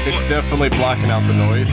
It's definitely blocking out the noise.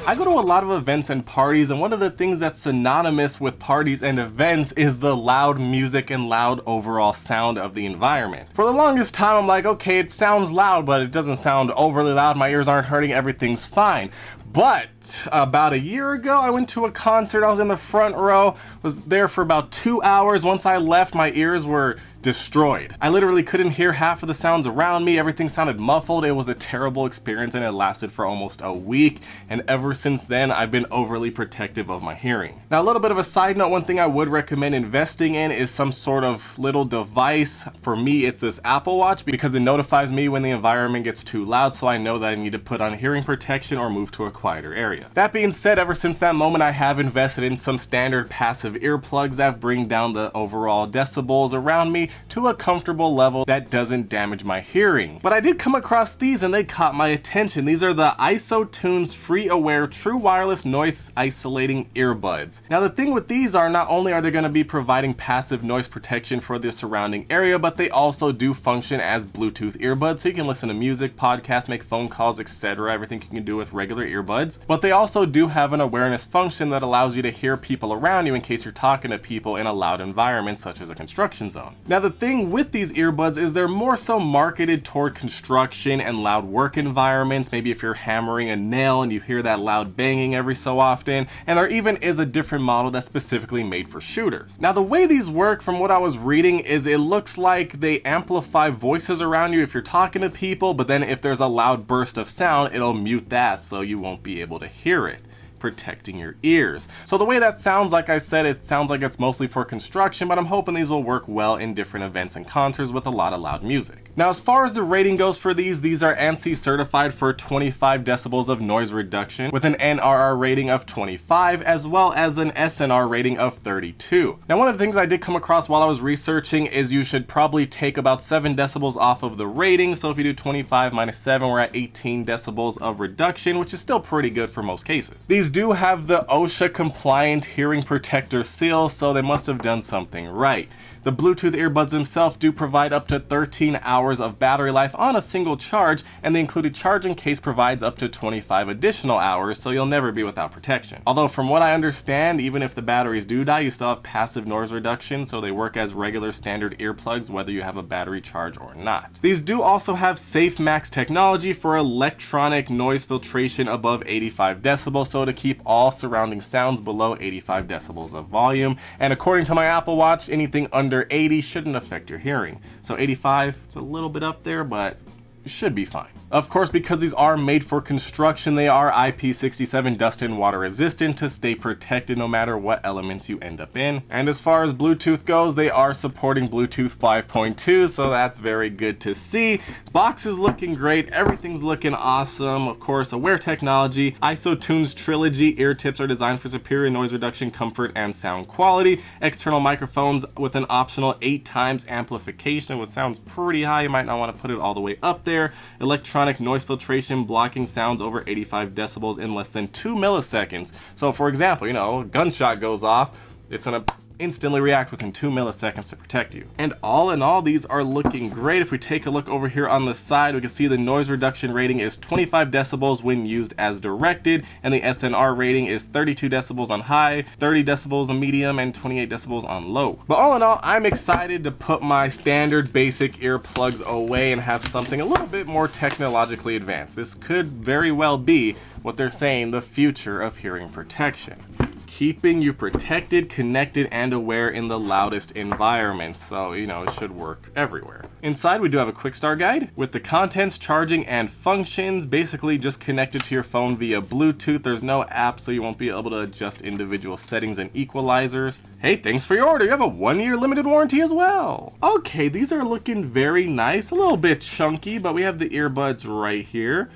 I go to a lot of events and parties, and one of the things that's synonymous with parties and events is the loud music and loud overall sound of the environment. For the longest time, I'm like, okay, it sounds loud, but it doesn't sound overly loud. My ears aren't hurting. Everything's fine. But about a year ago, I went to a concert. I was in the front row, was there for about 2 hours. Once I left, my ears were destroyed. I literally couldn't hear half of the sounds around me. Everything sounded muffled. It was a terrible experience, and it lasted for almost a week. And ever since then, I've been overly protective of my hearing. Now, a little bit of a side note, one thing I would recommend investing in is some sort of little device. For me, it's this Apple Watch because it notifies me when the environment gets too loud, so I know that I need to put on hearing protection or move to a quieter area. That being said, ever since that moment, I have invested in some standard passive earplugs that bring down the overall decibels around me to a comfortable level that doesn't damage my hearing. But I did come across these and they caught my attention. These are the ISOtunes Free Aware True Wireless Noise Isolating Earbuds. Now the thing with these are, not only are they going to be providing passive noise protection for the surrounding area, but they also do function as Bluetooth earbuds, so you can listen to music, podcasts, make phone calls, etc. Everything you can do with regular earbuds. But they also do have an awareness function that allows you to hear people around you in case you're talking to people in a loud environment such as a construction zone. Now the thing with these earbuds is they're more so marketed toward construction and loud work environments. Maybe if you're hammering a nail and you hear that loud banging every so often. And there even is a different model that's specifically made for shooters. Now the way these work, from what I was reading, is it looks like they amplify voices around you if you're talking to people, but then if there's a loud burst of sound, it'll mute that so you won't be able to hear it, protecting your ears. So the way that sounds, like I said, it sounds like it's mostly for construction, but I'm hoping these will work well in different events and concerts with a lot of loud music. Now, as far as the rating goes for these are ANSI certified for 25 decibels of noise reduction with an NRR rating of 25, as well as an SNR rating of 32. Now, one of the things I did come across while I was researching is you should probably take about 7 decibels off of the rating. So if you do 25 minus 7, we're at 18 decibels of reduction, which is still pretty good for most cases. These do have the OSHA compliant hearing protector seal, so they must have done something right. The Bluetooth earbuds themselves do provide up to 13 hours of battery life on a single charge, and the included charging case provides up to 25 additional hours, so you'll never be without protection. Although from what I understand, even if the batteries do die, you still have passive noise reduction, so they work as regular standard earplugs whether you have a battery charge or not. These do also have Safe Max technology for electronic noise filtration above 85 decibels, so to keep all surrounding sounds below 85 decibels of volume. And according to my Apple Watch, anything under 80 shouldn't affect your hearing. So 85, it's a little bit up there, but should be fine. Of course, because these are made for construction, they are IP67 dust and water resistant to stay protected no matter what elements you end up in. And as far as Bluetooth goes, they are supporting Bluetooth 5.2, so that's very good to see. Box is looking great, everything's looking awesome. Of course, Aware technology, ISOtunes Trilogy ear tips are designed for superior noise reduction, comfort, and sound quality. External microphones with an optional 8 times amplification, which sounds pretty high. You might not want to put it all the way up there. Electronic noise filtration, blocking sounds over 85 decibels in less than 2 milliseconds. So for example, a gunshot goes off, it's gonna instantly react within 2 milliseconds to protect you. And all in all, these are looking great. If we take a look over here on the side, we can see the noise reduction rating is 25 decibels when used as directed, and the SNR rating is 32 decibels on high, 30 decibels on medium, and 28 decibels on low. But all in all, I'm excited to put my standard basic earplugs away and have something a little bit more technologically advanced. This could very well be what they're saying, the future of hearing protection. Keeping you protected, connected, and aware in the loudest environments. So, it should work everywhere. Inside, we do have a quick start guide with the contents, charging, and functions. Basically, just connected to your phone via Bluetooth. There's no app, so you won't be able to adjust individual settings and equalizers. Hey, thanks for your order. You have a 1-year limited warranty as well. Okay, these are looking very nice. A little bit chunky, but we have the earbuds right here.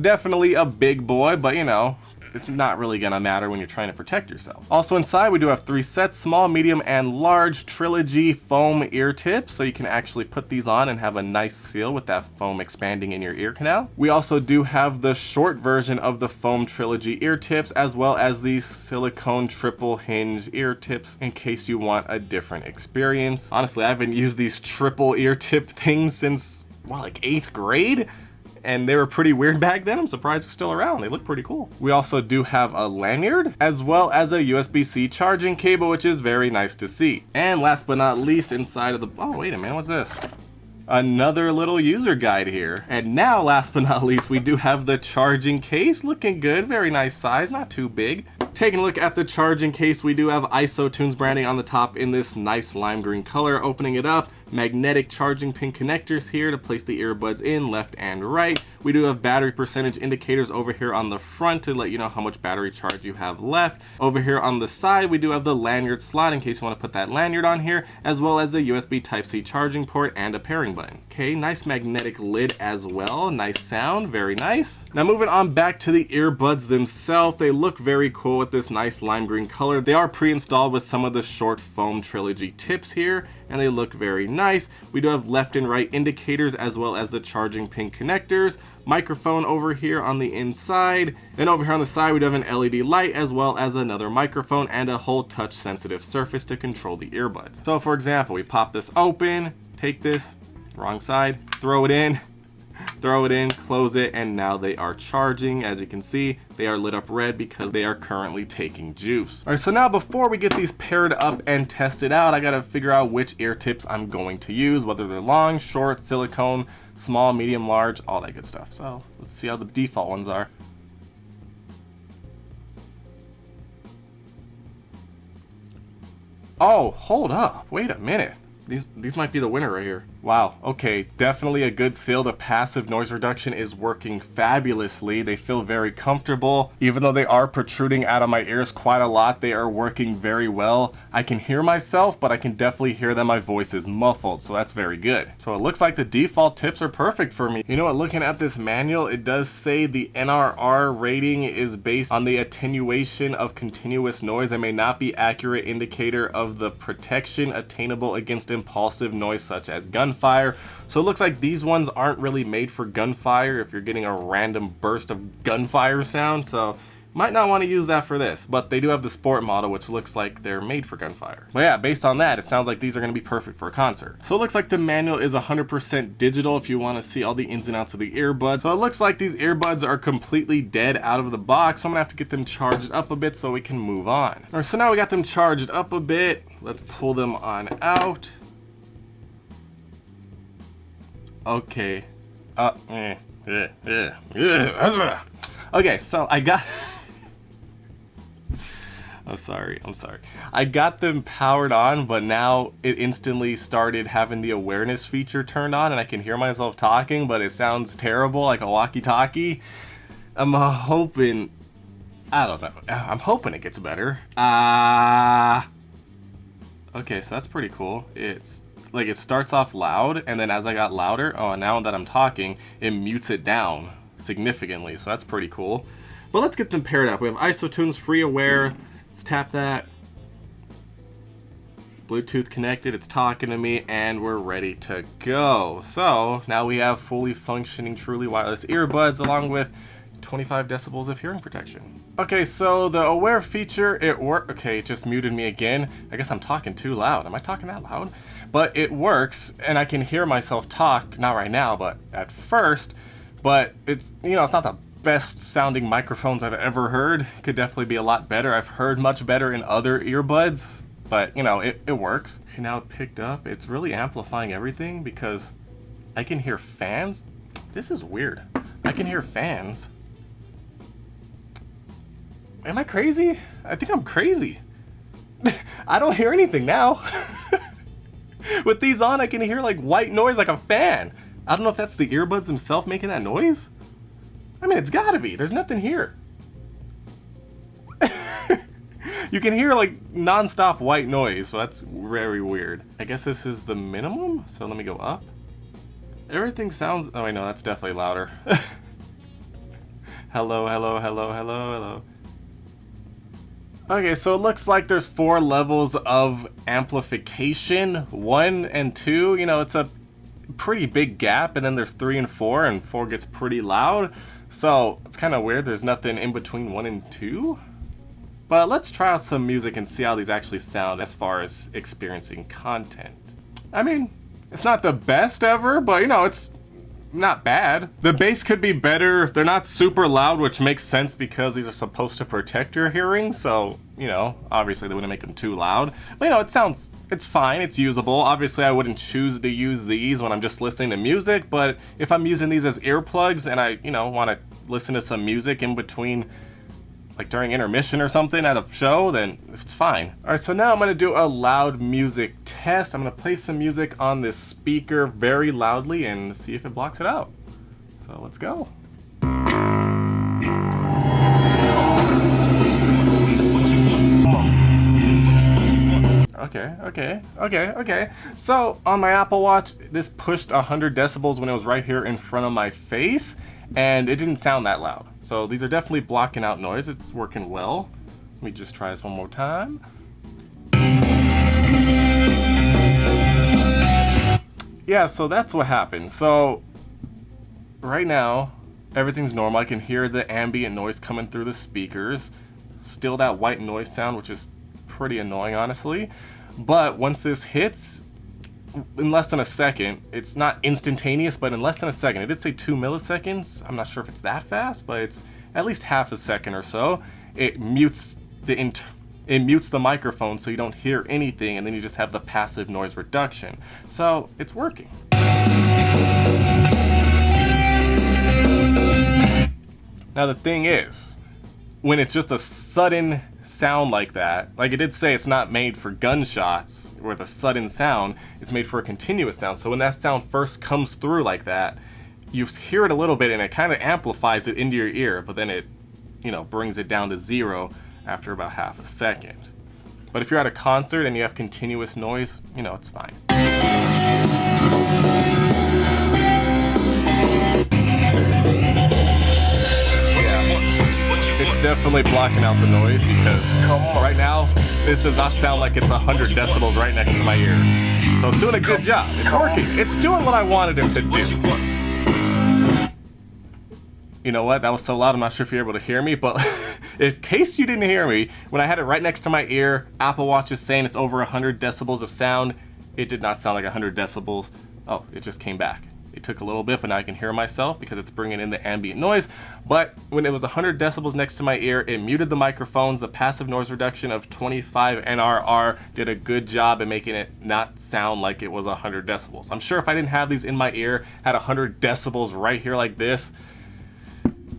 Definitely a big boy, but it's not really gonna matter when you're trying to protect yourself. Also inside, we do have 3 sets, small, medium, and large trilogy foam ear tips, so you can actually put these on and have a nice seal with that foam expanding in your ear canal. We also do have the short version of the foam trilogy ear tips, as well as the silicone triple hinge ear tips in case you want a different experience. Honestly, I haven't used these triple ear tip things since, well, like 8th grade? And they were pretty weird back then. I'm surprised they're still around. They look pretty cool. We also do have a lanyard, as well as a USB-C charging cable, which is very nice to see. And last but not least, inside of the, oh, wait a minute, what's this? Another little user guide here. And now, last but not least, we do have the charging case. Looking good, very nice size, not too big. Taking a look at the charging case, we do have ISOtunes branding on the top in this nice lime green color. Opening it up, magnetic charging pin connectors here to place the earbuds in left and right. We do have battery percentage indicators over here on the front to let you know how much battery charge you have left. Over here on the side, we do have the lanyard slot in case you want to put that lanyard on here, as well as the USB Type-C charging port and a pairing button. Okay, nice magnetic lid as well. Nice sound, very nice. Now moving on back to the earbuds themselves, they look very cool with this nice lime green color. They are pre-installed with some of the short foam trilogy tips here, and they look very nice. We do have left and right indicators, as well as the charging pin connectors. Microphone over here on the inside. Then over here on the side, we do have an LED light, as well as another microphone and a whole touch sensitive surface to control the earbuds. So for example, we pop this open, take this, wrong side, throw it in, close it, and now they are charging. As you can see, they are lit up red because they are currently taking juice. All right, so now before we get these paired up and tested out, I gotta figure out which ear tips I'm going to use, whether they're long, short, silicone, small, medium, large, all that good stuff. So let's see how the default ones are. Oh, hold up, wait a minute. These might be the winner right here. Wow, okay, definitely a good seal. The passive noise reduction is working fabulously. They feel very comfortable. Even though they are protruding out of my ears quite a lot, they are working very well. I can hear myself, but I can definitely hear that my voice is muffled, so that's very good. So it looks like the default tips are perfect for me. You know what, looking at this manual, it does say the NRR rating is based on the attenuation of continuous noise and may not be accurate indicator of the protection attainable against impulsive noise such as gunfire. So it looks like these ones aren't really made for gunfire if you're getting a random burst of gunfire sound, so might not want to use that for this. But they do have the sport model, which looks like they're made for gunfire. But yeah, based on that, it sounds like these are going to be perfect for a concert. So it looks like the manual is 100% digital if you want to see all the ins and outs of the earbuds. So it looks like these earbuds are completely dead out of the box, so I'm gonna have to get them charged up a bit so we can move on. All right, so now we got them charged up a bit. Let's pull them on out. Okay. Okay, so I got I'm sorry. I got them powered on, but now it instantly started having the awareness feature turned on and I can hear myself talking, but it sounds terrible, like a walkie-talkie. I'm hoping, I don't know. I'm hoping it gets better. Okay, so that's pretty cool. It's like it starts off loud, and then as I got louder, oh, now that I'm talking, it mutes it down significantly, so that's pretty cool. But let's get them paired up. We have ISOtunes free aware. Let's tap that. Bluetooth connected, it's talking to me, and we're ready to go. So now we have fully functioning, truly wireless earbuds along with 25 decibels of hearing protection. Okay, so the aware feature, it worked. Okay, it just muted me again. I guess I'm talking too loud. Am I talking that loud? But it works, and I can hear myself talk, not right now, but at first. But it's, you know, it's not the best sounding microphones I've ever heard. It could definitely be a lot better. I've heard much better in other earbuds, but you know, it works. Okay, now it picked up. It's really amplifying everything because I can hear fans. This is weird. I can hear fans. Am I crazy? I think I'm crazy. I don't hear anything now. With these on, I can hear like white noise like a fan. I don't know if that's the earbuds themselves making that noise. I mean, it's gotta be. There's nothing here. You can hear like non-stop white noise, so that's very weird. I guess this is the minimum, so let me go up. Everything sounds, oh wait, no, that's definitely louder. Hello, hello, hello, hello, hello. Okay, so it looks like there's 4 levels of amplification. 1 and 2, you know, it's a pretty big gap, and then there's 3 and 4, and 4 gets pretty loud. So it's kind of weird, there's nothing in between 1 and 2. But let's try out some music and see how these actually sound as far as experiencing content. I mean, it's not the best ever, but you know, it's not bad. The bass could be better. They're not super loud, which makes sense because these are supposed to protect your hearing. So, you know, obviously they wouldn't make them too loud. But you know, it's fine, it's usable. Obviously I wouldn't choose to use these when I'm just listening to music, but if I'm using these as earplugs and I, you know, want to listen to some music in between, like during intermission or something at a show, then it's fine. All right, so now I'm gonna do a loud music test. I'm gonna play some music on this speaker very loudly and see if it blocks it out. So let's go. Okay. So on my Apple Watch, this pushed 100 decibels when it was right here in front of my face, and it didn't sound that loud. So these are definitely blocking out noise. It's working well. Let me just try this one more time. Yeah, so that's what happened. So right now, everything's normal. I can hear the ambient noise coming through the speakers. Still that white noise sound, which is pretty annoying, honestly. But once this hits, in less than a second, it's not instantaneous, but in less than a second, it did say 2 milliseconds. I'm not sure if it's that fast, but it's at least half a second or so. It mutes the microphone so you don't hear anything, and then you just have the passive noise reduction. So it's working. Now the thing is, when it's just a sudden sound like that, like it did say it's not made for gunshots with a sudden sound, it's made for a continuous sound. So when that sound first comes through like that, you hear it a little bit and it kind of amplifies it into your ear, but then it, you know, brings it down to 0 after about half a second. But if you're at a concert and you have continuous noise, you know, it's fine. It's definitely blocking out the noise because right now, this does not sound like it's 100 decibels right next to my ear. So it's doing a good job. It's working. It's doing what I wanted it to do. You know what? That was so loud, I'm not sure if you're able to hear me, but in case you didn't hear me, when I had it right next to my ear, Apple Watch is saying it's over 100 decibels of sound. It did not sound like 100 decibels. Oh, it just came back. It took a little bit, but now I can hear myself because it's bringing in the ambient noise. But when it was 100 decibels next to my ear, it muted the microphones. The passive noise reduction of 25 NRR did a good job in making it not sound like it was 100 decibels. I'm sure if I didn't have these in my ear, had 100 decibels right here like this,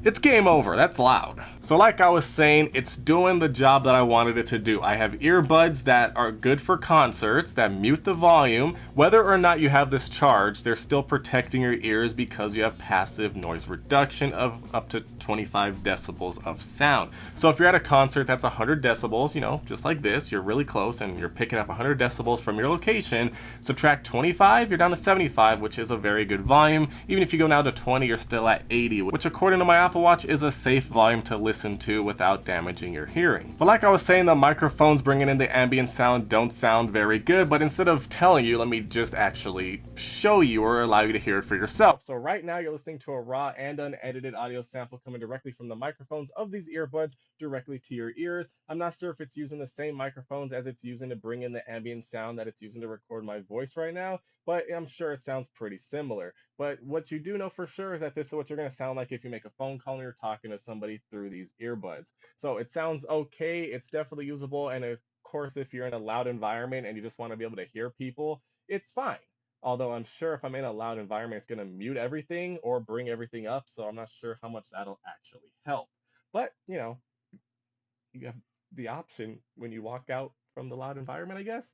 it's game over. That's loud. So like I was saying, it's doing the job that I wanted it to do. I have earbuds that are good for concerts, that mute the volume. Whether or not you have this charged, they're still protecting your ears because you have passive noise reduction of up to 25 decibels of sound. So if you're at a concert that's 100 decibels, you know, just like this, you're really close and you're picking up 100 decibels from your location, subtract 25, you're down to 75, which is a very good volume. Even if you go now to 20, you're still at 80, which according to my Apple Watch is a safe volume to listen to without damaging your hearing. But like I was saying, the microphones bringing in the ambient sound don't sound very good, but instead of telling you, let me just actually show you or allow you to hear it for yourself. So right now you're listening to a raw and unedited audio sample coming directly from the microphones of these earbuds directly to your ears. I'm not sure if it's using the same microphones as it's using to bring in the ambient sound that it's using to record my voice right now, but I'm sure it sounds pretty similar. But what you do know for sure is that this is what you're going to sound like if you make a phone call and you're talking to somebody through these earbuds. So it sounds okay. It's definitely usable. And of course, if you're in a loud environment and you just want to be able to hear people, it's fine. Although I'm sure if I'm in a loud environment, it's going to mute everything or bring everything up. So I'm not sure how much that'll actually help. But, you know, you have the option when you walk out from the loud environment, I guess.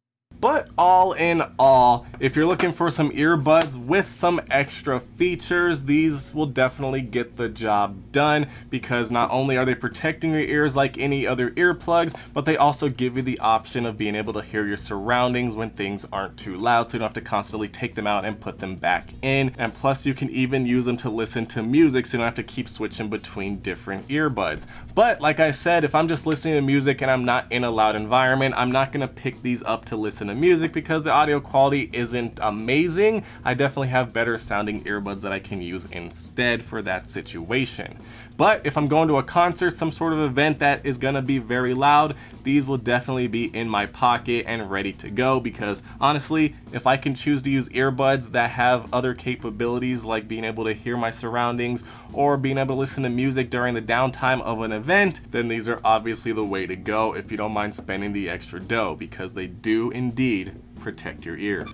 But all in all, if you're looking for some earbuds with some extra features, these will definitely get the job done, because not only are they protecting your ears like any other earplugs, but they also give you the option of being able to hear your surroundings when things aren't too loud, so you don't have to constantly take them out and put them back in. And plus, you can even use them to listen to music, so you don't have to keep switching between different earbuds. But like I said, if I'm just listening to music and I'm not in a loud environment, I'm not gonna pick these up to listen to music because the audio quality isn't amazing. I definitely have better sounding earbuds that I can use instead for that situation. But if I'm going to a concert, some sort of event that is gonna be very loud, these will definitely be in my pocket and ready to go, because honestly, if I can choose to use earbuds that have other capabilities like being able to hear my surroundings or being able to listen to music during the downtime of an event, then these are obviously the way to go if you don't mind spending the extra dough, because they do indeed protect your ears.